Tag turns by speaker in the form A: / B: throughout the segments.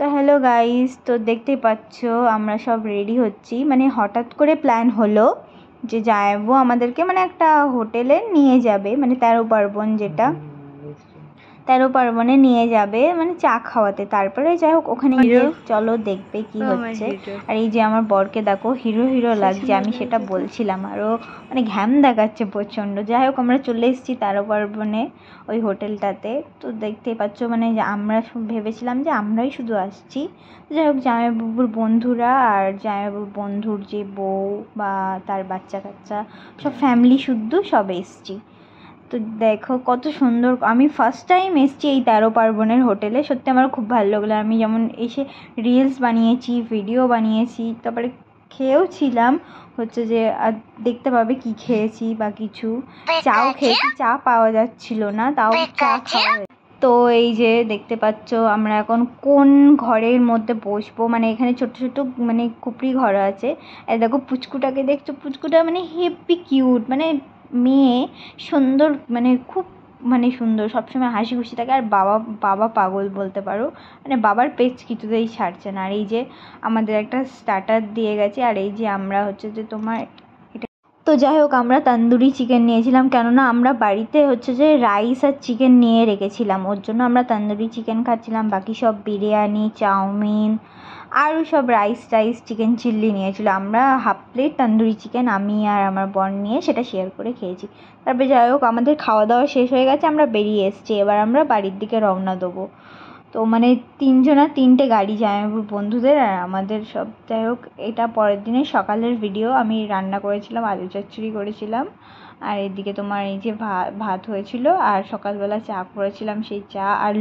A: তো hello guys, তো দেখতেই পাচ্ছ আমরা সব রেডি হচ্ছি। মানে হঠাৎ করে প্ল্যান হলো যে যাবো আমাদেরকে মানে একটা হোটেলে নিয়ে যাবে, মানে 13 পার্বণ, যেটা 13 পার্বণে নিয়ে যাবে মানে চা খাওয়াতে। তারপরে যাই হোক ওখানে গিয়ে চলো দেখবে কি হচ্ছে। আর এই যে আমার বরকে দেখো হিরো হিরো লাগছে, আমি সেটা বলছিলাম। আরও মানে ঘ্যাম দেখাচ্ছে প্রচণ্ড। যাই হোক আমরা চলে এসেছি 13 পার্বণে ওই হোটেলটাতে। তো দেখতেই পাচ্ছ মানে আমরা ভেবেছিলাম যে আমরাই শুধু আসছি। যাই হোক জামাইবাবুর বন্ধুরা আর জামাইবাবুর বন্ধুর যে বউ বা তার বাচ্চা কাচ্চা সব ফ্যামিলি শুদ্ধ সব এসছি। তো দেখো কত সুন্দর। আমি ফার্স্ট টাইম এসেছি এই 13 পার্বণের হোটেলে, সত্যি আমার খুব ভালো লাগলো। আমি যেমন এসে রিলস বানিয়েছি, ভিডিও বানিয়েছি, তারপরে খেয়েও ছিলাম। হচ্ছে যে আর দেখতে পাবে কি খেয়েছি বা কিছু। চাও খেয়েছি, চা পাওয়া যাচ্ছিল না, তাও চা খাওয়া। তো এই যে দেখতে পাচ্ছ আমরা এখন কোন ঘরের মধ্যে বসবো। মানে এখানে ছোট ছোট মানে কুপড়ি ঘর আছে। আর দেখো পুচকুটাকে দেখছো, পুচকুটা মানে হেব্বি কিউট, মানে মেয়ে সুন্দর, মানে খুব মানে সুন্দর, সবসময় হাসি খুশি থাকে। আর বাবা বাবা পাগল বলতে পারো, মানে বাবার পেজ কিছুতেই ছাড়ছে না। আর এই যে আমাদের একটা স্টার্টার দিয়ে গেছে। আর এই যে আমরা হচ্ছে যে তোমার তো যাই হোক আমরা তন্দুরি চিকেন নিয়েছিলাম, কেননা আমরা বাড়িতে হচ্ছে যে রাইস আর চিকেন নিয়ে রেখেছিলাম, ওর জন্য আমরা তন্দুরি চিকেন খাচ্ছিলাম। বাকি সব বিরিয়ানি, চাউমিন, আরও সব রাইস টাইস, চিকেন চিল্লি নিয়েছিল। আমরা হাফ প্লেট তন্দুরি চিকেন আমি আর আমার বোন নিয়ে সেটা শেয়ার করে খেয়েছি। তারপরে যাই হোক আমাদের খাওয়া দাওয়া শেষ হয়ে গেছে, আমরা বেরিয়ে এসেছি। এবার আমরা বাড়ির দিকে রওনা দেবো। তো মানে তিনটে গাড়ি যায় আমার বন্ধুদের আর আমাদের সব। যাই হোক এটা পরের দিনের সকালের ভিডিও। আমি রান্না করেছিলাম, আলু চচ্চড়ি করেছিলাম। আর এদিকে তোমার এই যে ভাত হয়েছিল, আর সকালবেলা চা করেছিলাম, সেই চা। আর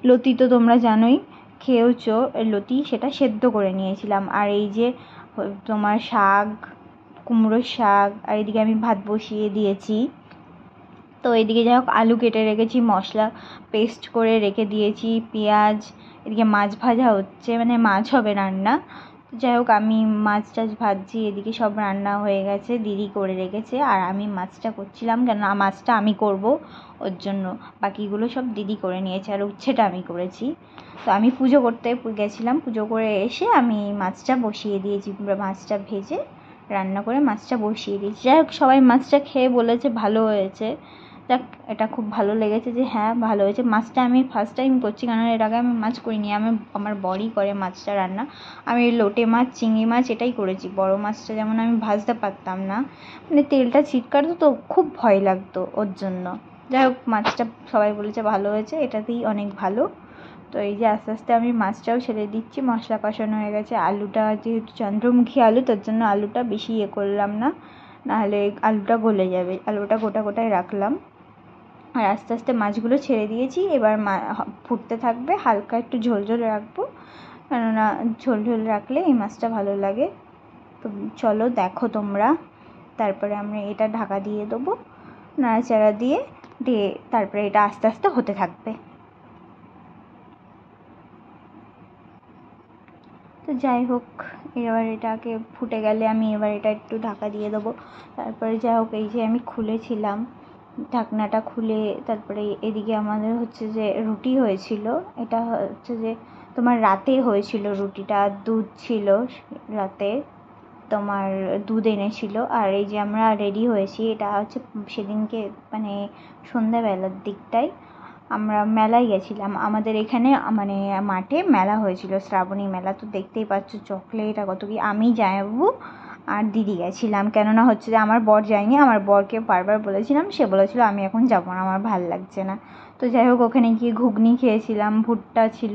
A: লতি তো তোমরা জানোই, খেয়েওছো লতি, সেটা সেদ্ধ করে নিয়েছিলাম। আর এই যে তোমার শাক, কুমড়োর শাক। আর এদিকে আমি ভাত বসিয়ে দিয়েছি। তো এদিকে যাই হোক আলু কেটে রেখেছি, মশলা পেস্ট করে রেখে দিয়েছি, পেঁয়াজ। এদিকে মাছ ভাজা হচ্ছে, মানে মাছ হবে রান্না। যাই হোক আমি মাছ টাছ ভাজছি, এদিকে সব রান্না হয়ে গেছে, দিদি করে রেখেছে। আর আমি মাছটা করছিলাম, কেন মাছটা আমি করব ওর জন্য। বাকিগুলো সব দিদি করে নিয়েছে, আর উচ্ছেটা আমি করেছি। তো আমি পুজো করতে গেছিলাম, পুজো করে এসে আমি মাছটা বসিয়ে দিয়েছি। মাছটা ভেজে রান্না করে মাছটা বসিয়ে দিয়েছি। যাই হোক সবাই মাছটা খেয়ে বলেছে ভালো হয়েছে। যাক এটা খুব ভালো লেগেছে যে হ্যাঁ ভালো হয়েছে। মাছটা আমি ফার্স্ট টাইম করছি, কারণ এর আগে আমি মাছ করিনি। আমার বরই করে মাছটা রান্না। আমি লোটে মাছ, চিংড়ি মাছ এটাই করেছি। বড় মাছটা যেমন আমি ভাজতে পারতাম না, মানে তেলটা ছিটকাতো তো খুব ভয় লাগতো ওর জন্য। যাই হোক মাছটা সবাই বলেছে ভালো হয়েছে, এটাতেই অনেক ভালো। তো এই যে আস্তে আস্তে আমি মাছটাও ছেড়ে দিচ্ছি, মশলা কষানো হয়ে গেছে। আলুটা যেহেতু চন্দ্রমুখী আলু, তার জন্য আলুটা বেশি করলাম না, নাহলে আলুটা গলে যাবে। আলুটা গোটা গোটাই রাখলাম। আর আস্তে আস্তে মাছগুলো ছেড়ে দিয়েছি। এবার ফুটতে থাকবে, হালকা একটু ঝোল ঝোল রাখবো, কেননা ঝোল ঝোল রাখলে এই মাছটা ভালো লাগে। তো চলো দেখো তোমরা। তারপরে আমরা এটা ঢাকা দিয়ে দেবো, নাড়াচাড়া দিয়ে তারপরে এটা আস্তে আস্তে হতে থাকবে। তো যাই হোক এবার এটাকে ফুটে গেলে আমি এবার এটা একটু ঢাকা দিয়ে দেবো। তারপরে যাই হোক এই যে আমি খুলেছিলাম ঢাকনাটা খুলে, তারপরে এদিকে আমাদের হচ্ছে যে রুটি হয়েছিল। এটা হচ্ছে যে তোমার রাতে হয়েছিল রুটিটা, দুধ ছিল রাতে, তোমার দুধ এনেছিল। আর এই যে আমরা রেডি হয়েছি, এটা হচ্ছে সেদিনকে মানে সন্ধ্যাবেলার দিকটায় আমরা মেলায় গেছিলাম। আমাদের এখানে মানে মাঠে মেলা হয়েছিল, শ্রাবণী মেলা। তো দেখতেই পাচ্ছ চকলেট আর কত কি। আমি জামাইবাবু আর দিদি গেছিলাম, কেননা হচ্ছে যে আমার বর যায়নি। আমার বরকে বারবার বলেছিলাম, সে বলেছিল আমি এখন যাবো না, আমার ভাল লাগছে না। তো যাই হোক ওখানে গিয়ে ঘুগনি খেয়েছিলাম, ভুট্টা ছিল।